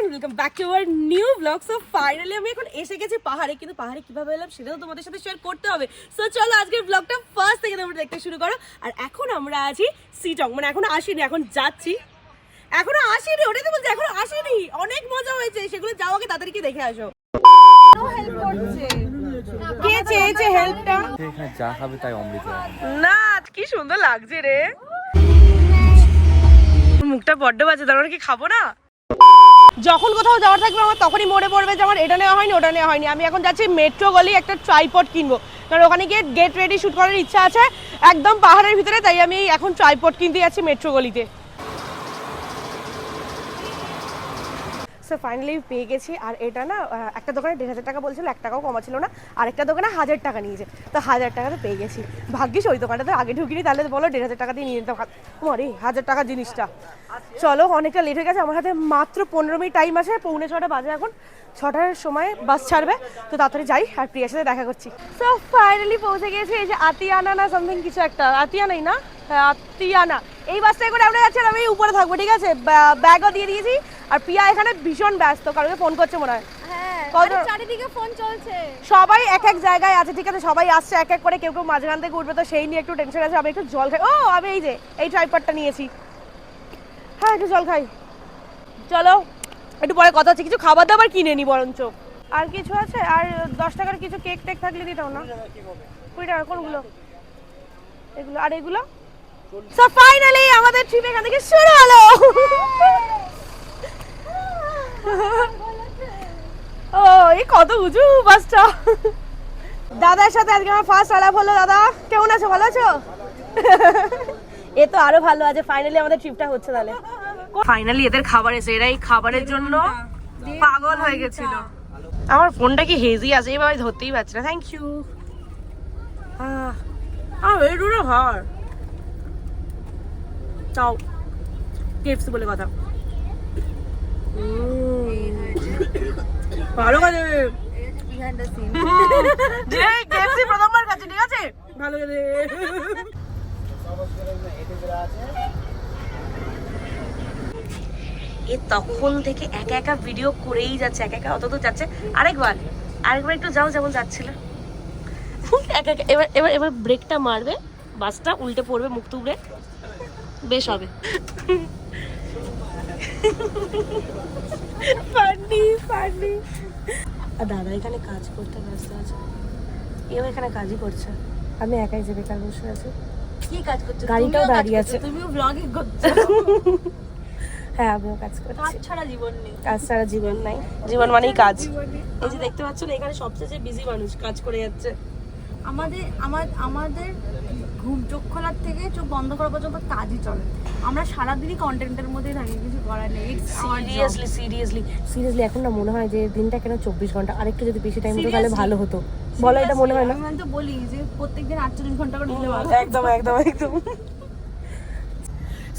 Welcome back to our new blog. So finally আমি এখন এসে গেছি পাহাড়ে, কিন্তু পাহাড়ে কিভাবে এলাম সেটাও তোমাদের সাথে শেয়ার করতে হবে। সো চলো আজকের ব্লগটা ফার্স্ট থেকে তোমরা দেখতে শুরু করো। আর এখন আমরা আছি সিটং, মানে এখনো আসিনি, এখন যাচ্ছি। এখনো আসিনি, ওটাই তো বলছি, এখনো আসিনি। অনেক মজা হয়েছে, সেগুলো যাও আগে তাড়াতাড়ি কি দেখে আসো। হেল্প করছে, কে চেয়েছে হেল্পটা? এখানে যা খাবে তাই অমৃত। না, কি সুন্দর লাগছে রে, মুখটা বড্ড বাজে, তার কি খাবো না? যখন কোথাও যাওয়ার থাকবে আমার তখনই মনে পড়বে যে আমার এটা নেওয়া হয়নি, ওটা নেওয়া হয়নি। আমি এখন যাচ্ছি মেট্রো গলি একটা ট্রাইপড কিনবো, কারণ ওখানে গিয়ে গেট রেডি শুট করার ইচ্ছা আছে একদম পাহাড়ের ভিতরে। তাই আমি এখন ট্রাইপড কিনতে যাচ্ছি মেট্রো গলিতে। সো ফাইনালি পেয়ে গেছি। আর এটা না একটা দোকানে ১,৫০০ টাকা বলছিল, 1 টাকাও কমা ছিল না। আর একটা দোকানে ১,০০০ টাকা নিয়েছে, তো ১,০০০ টাকাতে পেয়ে গেছি। ভাগ্যিস ওই দোকানটাতে আগে ঢুকিনি, তাহলে বলো ১,৫০০ টাকা দিয়ে নিয়ে নিতাম। আরে ১,০০০ টাকা জিনিসটা। চলো, অনেকটা লেট হয়ে গেছে, আমার হাতে মাত্র ১৫ মিনিট টাইম আছে। 6:45 বাজে এখন, 6টার সময় বাস ছাড়বে, তো তাড়াতাড়ি যাই আর প্রিয়ার সাথে দেখা করছি। সো ফাইনালি পৌঁছে গেছি এই যে আতিয়ানা না সামথিং কিছু একটা, আতিয়ানাই না, আতিয়ানা। এই বাসটায় করে আমরা যাচ্ছি, আমি উপরে থাকবো, ঠিক আছে? ব্যাগও দিয়ে দিয়েছি। আর প্রিয়া এখানে ভীষণ ব্যস্ত, কারোকে ফোন করছে মনে হয়। চারিদিকে ফোন চলছে, সবাই এক এক জায়গায় আছে, ঠিক আছে? সবাই আসছে এক এক করে, কেউ কেউ মাঝখান থেকে উঠবে, তো সেই নিয়ে একটু টেনশন আছে। আমি একটু জল খাই। ও আমি এই যে এই ট্রাইপডটা নিয়েছি, হ্যাঁ একটু জল খাই। চলো একটু পরে কথা হচ্ছে, কিছু খাবার দাবার কিনে নি বরঞ্চ। আর কিছু আছে? আর 10 টাকার কিছু কেক টেক থাকলে দিতাম না? 20 টাকা কোনগুলো? এগুলো আর এগুলো। সো ফাইনালি আমাদের ট্রিপ এখান থেকে শুরু হলো। ও এই কত উঁচু বাসটা। দাদার সাথে আজকে আমার ফার্স্ট আলাপ হলো। দাদা কেমন আছো? ভালো আছো? এ তো আরো ভালো আছে, ফাইনালি আমাদের ট্রিপটা হচ্ছে। তাহলে ফাইনালি এদের খাবার এসে, এরা এই খাবারের জন্য পাগল হয়ে গেছিল। আমার ফোনটা কি হেজি আছে, এইভাবে ধরতেই পারছি না। Thank you. এই দুটো ভার তাও কেএফসি বলে কথা। ভালো কাজে কেএফসি প্রথমবার খাচ্ছি, ঠিক আছে? ভালো কাজে। এ তখন থেকে একা একা ভিডিও করেই যাচ্ছে, একা একা অত দূর যাচ্ছে। আরেকবার একটু যাও, যেমন যাচ্ছিল একা একা। এবার এবার এবার ব্রেকটা মারবে, বাসটা উল্টে পড়বে, মুখ তুবড়ে বেশ হবে। Funny funny. আর দাদা এখানে কাজ করতে ব্যস্ত আছে, এও এখানে কাজই করছে। আমি একাই যে বেকার বসে আছি। কি কাজ করছো? গাড়িটাও দাঁড়িয়ে আছে। তুমিও ব্লগিং করছো? হ্যাঁ আমিও কাজ করছি। কাজ ছাড়া জীবন নেই। কাজ ছাড়া জীবন নাই, জীবন মানেই কাজ। এই যে দেখতে পাচ্ছ না, এখানে সবচেয়ে বিজি মানুষ কাজ করে যাচ্ছে। আমাদের ঘুম চোখ খোলার থেকে চোখ বন্ধ করা পর্যন্ত কাজই চলে। আমরা সারাদিনই কন্টেন্টের মধ্যেই থাকি, কিছু করার নেই। সিরিয়াসলি এখন না মনে হয় যে দিনটা কেন 24 ঘন্টা, আরেকটু যদি বেশি টাইম হতো তাহলে ভালো হতো। বলো, এটা মনে হয় না? আমি তো বলি যে প্রত্যেকদিন 48 ঘন্টা করে দিলে ভালো। একদম একদম একদম।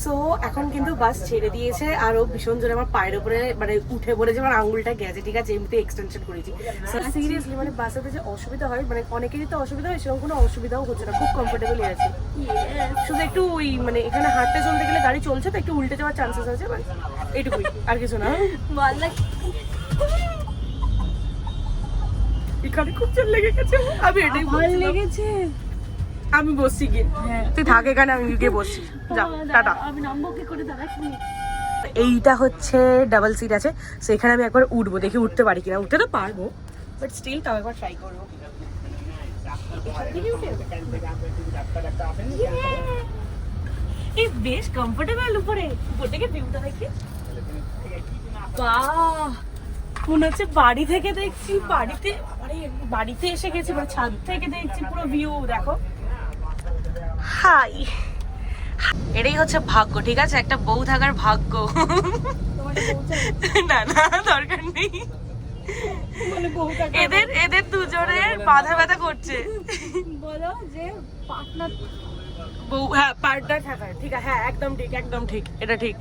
সো এখন কিন্তু বাস ছেড়ে দিয়েছে, আর ও ভীষণ জোরে আমার পায়ের উপরে মানে উঠে পড়েছে, আমার আঙুলটা গেছে, ঠিক আছে? এমনিতে এক্সটেনশন করেছি। সিরিয়াসলি মানে বাসেতে যে অসুবিধা হয়, মানে অনেকেরই তো অসুবিধা হয়, সেরকম কোনো অসুবিধাও হচ্ছে না, খুব কমফোর্টেবল আছে। শুধু একটু ওই মানে এখানে হাঁটতে চলতে গেলে গাড়ি চলছে তো একটু উল্টে যাওয়ার চান্সেস আছে, মানে এইটুকুই, আর কিছু না। এখানে খুব চল লেগে গেছে, আমি এটাই ভালো লেগেছে। আমি বসছি গিয়ে, তুই থাক এখানে, আমি গিয়ে বসছি। যা টাটা। আমি নামবো কি করে দাদা? এইটা হচ্ছে ডাবল সিট আছে, সো এখানে আমি একবার উঠবো, দেখি উঠতে পারি কিনা। উঠতে তো পারবো, বাট স্টিল তাও একবার ট্রাই করবো। এই বেশ কমফোর্টেবল উপরে, উপর থেকে ভিউটা দেখি। বাহ, মনে হচ্ছে বাড়ি থেকে দেখছি, বাড়িতে এসে গেছি, মানে ছাদ থেকে দেখছি পুরো ভিউ। দেখো, হাই, এটাই হচ্ছে ভাগ্য, ঠিক আছে? একটা বউ থাকার ভাগ্য। না না দরকার নেই, এদের দুজনের মাথা ব্যথা করছে। বলো যে পার্টনার বউ, হ্যাঁ পার্টনার থাকার, ঠিক আছে? হ্যাঁ একদম ঠিক, একদম ঠিক, এটা ঠিক।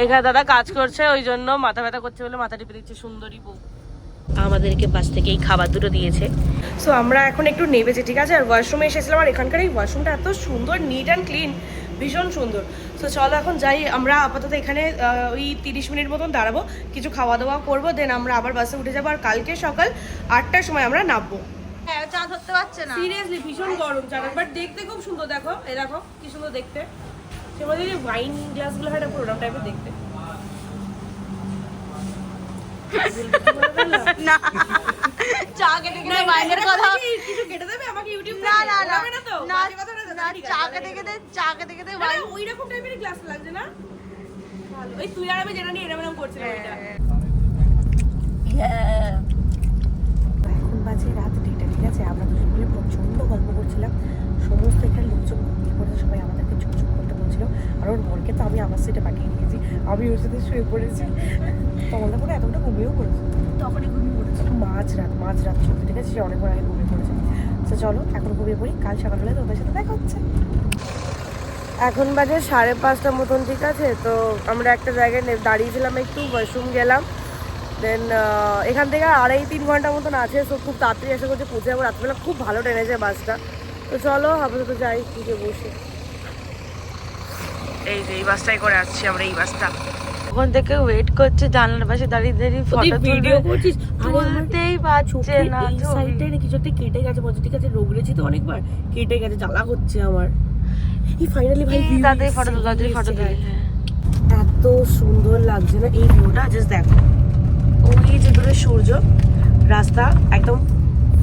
এখানে দাদা কাজ করছে, ওই জন্য মাথা ব্যথা করছে বলে মাথা টিপে দিচ্ছে। সুন্দরী বউ। আমাদেরকে বাস থেকে এই খাবার দুটো দিয়েছে। সো আমরা এখন একটু নেবেছি, ঠিক আছে? আর ওয়াশরুমে এসেছিলাম, আর এখানকার এই ওয়াশরুমটা এত সুন্দর, নিট অ্যান্ড ক্লিন, ভীষণ সুন্দর। তো চলো এখন যাই, আমরা আপাতত এখানে ওই 30 মিনিট মতন দাঁড়াবো, কিছু খাওয়া দাওয়া করবো, দেন আমরা আবার বাসে উঠে যাবো। আর কালকে সকাল 8টার সময় আমরা নামবো। হ্যাঁ চা ধরতে পারছে না সিরিয়াসলি ভীষণ গরম চাটা, বাট দেখতে খুব সুন্দর। দেখো এই দেখো কি সুন্দর দেখতে, সেগুলো যদি ওয়াইন গ্লাসগুলো হয় পুরো ওরকম টাইপের দেখতে। না চা কেটে কেটে বাইরের কথা কিছু কেটে দেবে আমাকে ইউটিউব না না না হবে না তো না বাজে কথা না তো? না, ঠিক আছে, চা বাজে কেটে কথা। কেটে চা কেটে কেটে না, না, ওই রকম টাইপের গ্লাস লাগছে না? ভালো। ওই তুই আর আমি যেটা নিয়ে এরকম করছিলাম এটা। এখন বাজে রাত 2টা, ঠিক আছে? আমরা দুজন মিলে প্রচন্ড গল্প করছিলাম, সমস্ত এখানে লোকজন ঘুমিয়ে পড়েছে, সবাই আমাদেরকে চুপ চুপ করতে বলছিল। আর ওর বোনকে তো আমি আমার সিটে পাঠিয়ে দিয়েছি, আমি ওর সাথে শুয়ে পড়েছি। তখন করে এতটা ঘুমিয়েও পড়েছে, তখনই ঘুমিয়ে পড়েছে। মাঝরাত সত্যি, ঠিক আছে? সে অনেকক্ষণ আগে ঘুমিয়ে পড়েছে। তো চলো এখন ঘুমিয়ে পড়ি, কাল সকালবেলা তোমাদের সাথে দেখা হচ্ছে। এখন বাজে 5:30 মতন, ঠিক আছে? তো আমরা একটা জায়গায় দাঁড়িয়েছিলাম, একটু ওয়াশরুম গেলাম, দেন এখান থেকে 2.5-3 ঘন্টা মতন আছে। তো খুব তাড়াতাড়ি আশা করছি পৌঁছে যাবো। রাত্রিবেলা খুব ভালো টেনেছে বাসটা। তো চলো আপাতত যাই, দিকে বসে। এই যে এই বাসটাই করে আসছি আমরা, এই বাসটা। ওখান থেকে ওয়েট করছে জানলার পাশে দাঁড়িয়ে দাঁড়িয়ে ফটো ভিডিও করছিস, তুলতেই পারছে না এই সাইডটাই না কিছু একটা কেটে গেছে বলছে, ঠিক আছে? রোগড়েছি তো অনেকবার, কেটে গেছে, জ্বালা করছে আমার। এই ফাইনালি ভাই view তাদের এসছে, ফটো তুলে view ফটো এসছে, তুলে হ্যাঁ। এত সুন্দর লাগছে না এই ভিউটা, জাস্ট দেখো। ওই যে দূরে সূর্য, রাস্তা একদম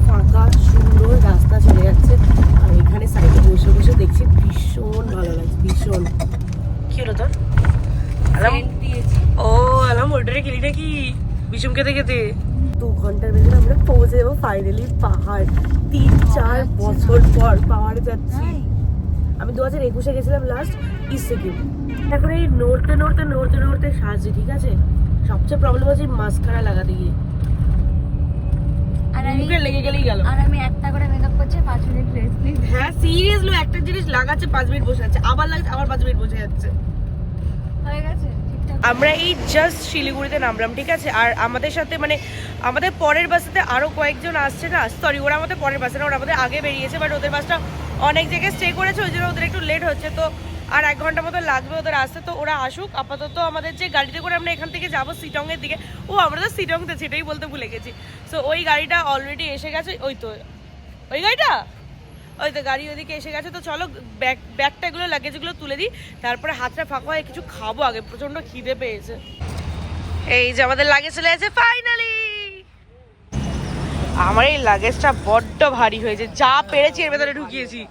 ফাঁকা, সুন্দর রাস্তা চলে যাচ্ছে। আর এখানে সাইডে বসে বসে দেখছি, ভীষণ ভালো লাগছে, ভীষণ। কি হলো তোর? ও আলাম ওটারে খেলি নাকি বিষম খেতে খেতে? 2 ঘন্টার ভেতরে আমরা পৌঁছে যাবো ফাইনালি পাহাড়। 3-4 বছর পর পাহাড়ে যাচ্ছি। আমি 2021-এ গেছিলাম লাস্ট সিকিম। এখন এই নড়তে সাজছি, ঠিক আছে? সবচেয়ে প্রবলেম হচ্ছে মাস্কারা লাগাতে গিয়ে, আর আমি মুখে লেগে গেলেই গেল। আর আমি একটা করে মেকআপ করছি 5 মিনিট রেস্ট নিই। হ্যাঁ সিরিয়াসলি, একটা জিনিস লাগাচ্ছে 5 মিনিট বসে যাচ্ছে, আবার লাগছে আবার 5 মিনিট বসে যাচ্ছে। হয়ে গেছে ঠিকঠাক। আমরা এই জাস্ট শিলিগুড়িতে নামলাম, ঠিক আছে? আর আমাদের সাথে মানে আমাদের পরের বাসেতে আরো কয়েকজন আসছে না, সরি ওরা আমাদের পরের বাসে না, ওরা আমাদের আগে বেরিয়েছে, বাট ওদের বাসটা অনেক জায়গায় স্টে করেছে, ওই জন্য ওদের একটু লেট হচ্ছে। তো আর 1 ঘন্টা মতো লাগবে ওদের আসতে। তো ওরা আসুক, আপাতত আমাদের যে গাড়িতে করে আমরা এখান থেকে যাবো শিটংয়ের দিকে। ও আমরা তো শিটংতে, সেটাই বলতে ভুলে গেছি। সো ওই গাড়িটা অলরেডি এসে গেছে, ওই তো ওই গাড়িটা, ওই তো গাড়ি ওইদিকে এসে গেছে। তো চলো ব্যাগটা এগুলো লাগেজগুলো তুলে দিই, তারপরে হাতটা ফাঁকা হয়ে কিছু খাবো আগে, প্রচন্ড খিদে পেয়েছে। এই যে আমাদের লাগেজ চলে গেছে ফাইনালি। আমার এই লাগেজটা বড্ড ভারী হয়েছে, যা পেরেছি এর ভেতরে ঢুকিয়েছি।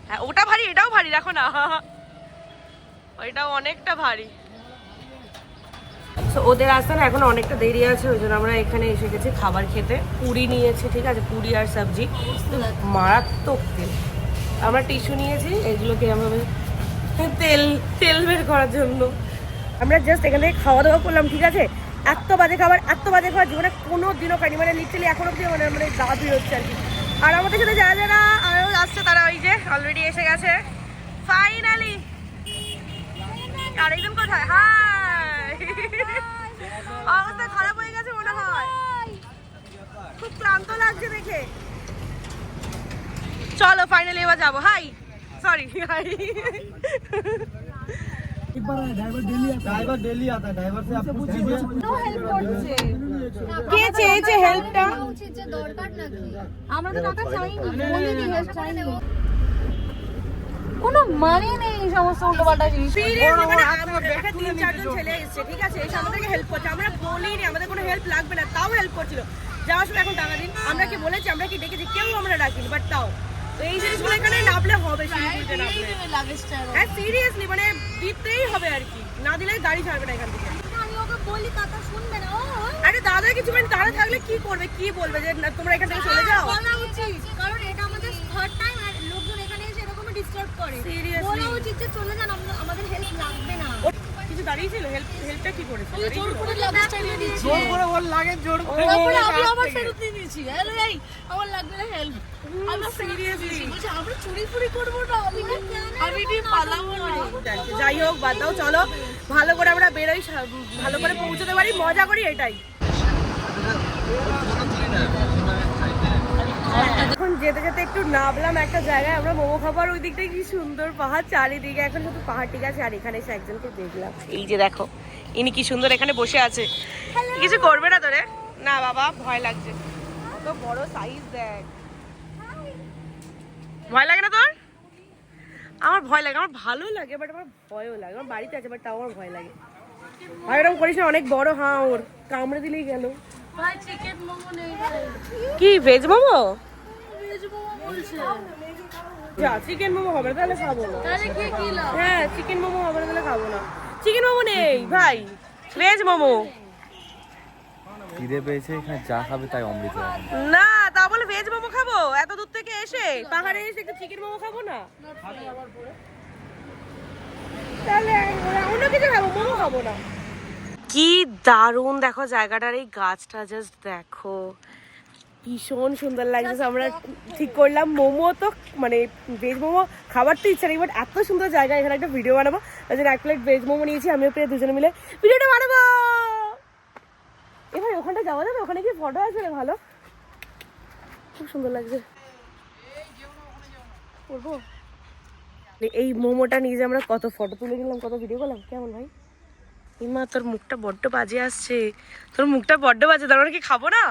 হ্যাঁ ওটা ভারী, এটাও ভারী, দেখো না ওইটাও অনেকটা ভারী। তো ওদের আসতে না এখন অনেকটা দেরি আছে, ওই জন্য আমরা এখানে এসে গেছি খাবার খেতে। পুরি নিয়েছি, ঠিক আছে? পুরি আর সবজি, মারাত্মক তেল। আমরা টিস্যু নিয়েছি, এগুলোকে আমরা তেল বের করার জন্য। আমরা জাস্ট এখান থেকে খাওয়া দাওয়া করলাম, ঠিক আছে? এত বাজে খাবার জীবনে কোনো দিনও খাইনি, মানে লিটারালি এখন অব্দি মানে গা ভিড় হচ্ছে আর কি। আর আমাদের সাথে যারা যারা আরও আসছে তারা ওই যে অলরেডি এসে গেছে ফাইনালি। আরেকজন কোথায়? হাই, অবস্থা খারাপ হয়ে গেছে মনে হয়, খুব ক্লান্ত লাগছে দেখে। চলো ফাইনালি এবার যাবো। Hi, sorry hi. Driver daily आता है, ड्राइवर से आप पूछिए। কে চেয়েছে হেল্পটা? আমরা তো টাকা চাইনি, বলিনি হেল্প চাইনি। কোনো মানে নেই এই সমস্ত উল্টোপাল্টা জিনিস। সিরিয়াসলি মানে একটা 3-4 জন ছেলে এসেছে, ঠিক আছে? এসে আমাদেরকে হেল্প করছে, আমরা বলিনি আমাদের কোনো হেল্প লাগবে না, তাও হেল্প করছিল। যাওয়ার সময় এখন টাকা দিন, আমরা কি বলেছি, আমরা কি ডেকেছি? কেউ আমরা ডাকিনি, বাট তাও তো এই জিনিসগুলো এখানে নামলে হবে, শিলিগুড়িতে নামলে। হ্যাঁ সিরিয়াসলি মানে দিতেই হবে আর কি, না দিলে গাড়ি ছাড়বে না এখান থেকে। আমি ওকে বলি কথা শুনবে না। আরে দাদা কিছু মানে তারা থাকলে কি করবে, কি বলবে যে না, তোমরা এখান থেকে চলে যাও? বলা উচিত, কারণ এটা আমাদের থার্ড টাইম আর লোকজন এখানে এসে এরকমই ডিস্টার্ব করে। Seriously? বলা উচিত যে চলে যান, আমাদের হেল্প লাগবে না। কিছু দাঁড়িয়েছিল, হেল্পটা কি করেছে? জোর করে লাগেজটা নিয়ে নিচ্ছি। जोर করে ওর লাগে, জোর করে তারপরে আমি আবার ফেরত দিয়ে নিয়েছি। আরে এই আমার লাগবে না হেল্প। আমরা সিরিয়াসলি বলছি আমরা চুরি ফুরি করবো না, আমি কি পালাবো না। যাই হোক বাদ দাও, চলো ভালো করে আমরা বেরোই, ভালো করে পৌঁছতে পারি, মজা করি, এটাই। এখন যেতে যেতে একটু নামলাম একটা জায়গায়, আমরা মোমো খাবার, ওই দিকটাই কি সুন্দর পাহাড় চারিদিকে, এখন শুধু পাহাড় ঠিক আছে। আর এখানে এসে একজনকে দেখলাম, এই যে দেখো ইনি কি সুন্দর এখানে বসে আছে। কিছু করবে না তোরে? না বাবা, ভয় লাগছে, কত বড় সাইজ দেখ। ভয় লাগে না তোর? আমার ভয় লাগে, আমার ভালো লাগে বাট আমার ভয়ও লাগে। আমার বাড়িতে আছে বাট তাও আমার ভয় লাগে। আর এরকম করিস না, অনেক বড় হাওর, কামড়ে দিলেই গেল। কি ভেজ মোমো? যা, চিকেন মোমো হবে না তাহলে খাবো না। হ্যাঁ, চিকেন মোমো হবে না তাহলে খাবো না। চিকেন মোমো নেই ভাই, ভেজ মোমো। খিদে পেয়েছে, এখানে যা খাবে তাই অমৃত। না তা বলে ভেজ মোমো খাবো? এত দূর থেকে এসে পাহাড়ে এসে একটু চিকেন মোমো খাবো না? তাহলে অন্য কিছু খাবো, মোমো খাবো না। কি দারুণ দেখো জায়গাটার, এই গাছটা জাস্ট দেখো, ভীষণ সুন্দর লাগছে। আমরা ঠিক করলাম মোমো তো মানে ভেজ মোমো খাবার তো ইচ্ছা নেই, বাট এত সুন্দর জায়গা, এখানে একটা ভিডিও বানাবো। ওই জন্য এক প্লেট ভেজ মোমো নিয়েছি, আমিও প্রায় দুজনে মিলে ভিডিওটা বানাবো। এবার ওখানটা যাওয়া যাবে? ওখানে কি ফটো আসবে রে? ভালো, খুব সুন্দর লাগছে। করবো এই মোমোটা নিয়ে যে আমরা কত ফটো তুলে নিলাম, কত ভিডিও করলাম। কেমন ভাই? ইমা তোর মুখটা বড্ড বাজে আসছে, তোর মুখটা বড্ড বাজে, তার মানে কি খাবো না?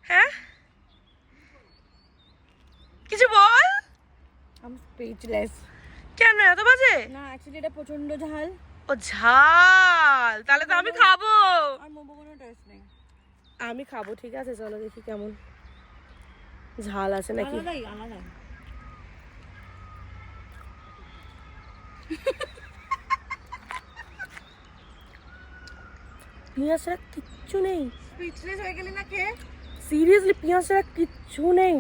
হ্যাঁ কিছু বল। আমি স্পিচলেস। কেন এত বাজে? না অ্যাকচুয়ালি এটা প্রচন্ড ঝাল, ও ঝাল, তাহলে তো আমি খাবো। আর মোমো কোনো টেস্ট নেই। আমি খাবো, ঠিক আছে চলো দেখি কেমন ঝাল আছে নাকি। আলাদাই আলাদাই। পেঁয়াজ ছাড়া কিচ্ছু নেই। স্পিচলেস হয়ে গেলি না খেয়ে? সিরিয়াসলি পেঁয়াজ ছাড়া কিচ্ছু নেই।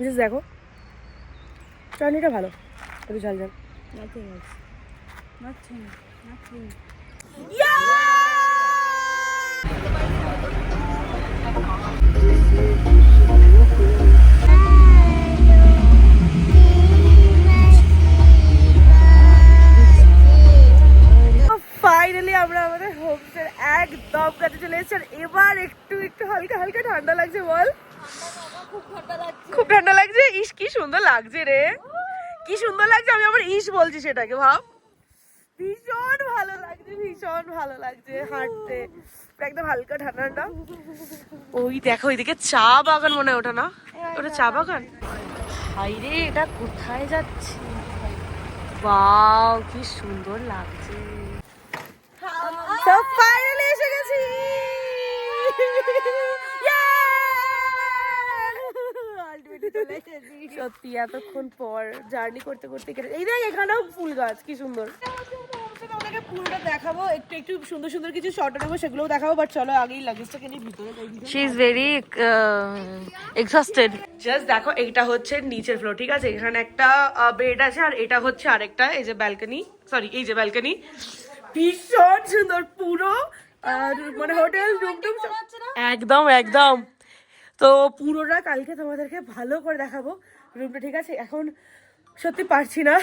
জাস্ট দেখো, চাটনিটা ভালো, একটু ঝাল ঝাল। Nothing else, nothing nothing. Finally আমরা আমাদের হোমস্টের একদম কাছে চলে এসেছি। আর এবার একটু একটু হালকা হালকা ঠান্ডা লাগছে। বল, খুব ঠান্ডা লাগছে। খুব ঠান্ডা লাগছে। ইস কি সুন্দর লাগছে রে, কি সুন্দর লাগছে। আমি আবার ইস বলছি সেটাকে, ভাব। ভীষণ ভালো লাগছে, ভীষণ ভালো লাগছে হাঁটতে, একদম হালকা ঠান্ডা ঠান্ডা। ওই দেখো ওইদিকে চা বাগান মনে হয়, ওটা না? ওটা চা বাগান? হাই রে, এটা কোথায় যাচ্ছে? ওয়াও কি সুন্দর লাগছে। তো ফাইনালি এসে গেছি। সত্যি এতক্ষণ পর জার্নি করতে করতে এই দেখ এখানেও ফুল গাছ, কি সুন্দর। আপনাকে পুরোটা দেখাবো, একটু একটু সুন্দর সুন্দর কিছু শর্ট নেবো, সেগুলোও দেখাবো। বাট চলো আগেই লাগেজটাকে নিয়ে ভিতরে যাই। She is very exhausted. Just দেখো, এইটা হচ্ছে নিচের ফ্লোর, ঠিক আছে? এখানে একটা বেড আছে, আর এটা হচ্ছে আরেকটা, এই যে ব্যালকনি, সরি এই যে ব্যালকনি। ভীষণ সুন্দর পুরো, মানে হোটেল রুম টুম একদম একদম। তো পুরোটা কালকে তোমাদেরকে ভালো করে দেখাবো রুমটা, ঠিক আছে? এখন সত্যি পারছি না,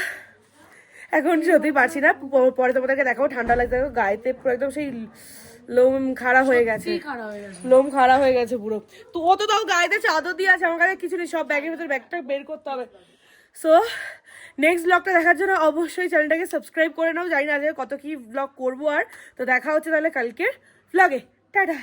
এখন সত্যি পারছি না, পরে তোমাদেরকে দেখাবো। ঠান্ডা লাগছে, দেখো গায়েতে পুরো একদম সেই লোম খাড়া হয়ে গেছে, লোম খাড়া হয়ে গেছে পুরো। তো ও তো তাও গায়েতে চাদর দিয়ে আছে, আমার কাছে কিছু নেই, সব ব্যাগের ভিতরে, ব্যাগটা বের করতে হবে। সো নেক্সট ব্লগটা দেখার জন্য অবশ্যই চ্যানেলটাকে সাবস্ক্রাইব করে নাও। জানি না আজকে কত কি ব্লগ করবো। আর তো দেখা হচ্ছে তাহলে কালকের ব্লগে, টাটা।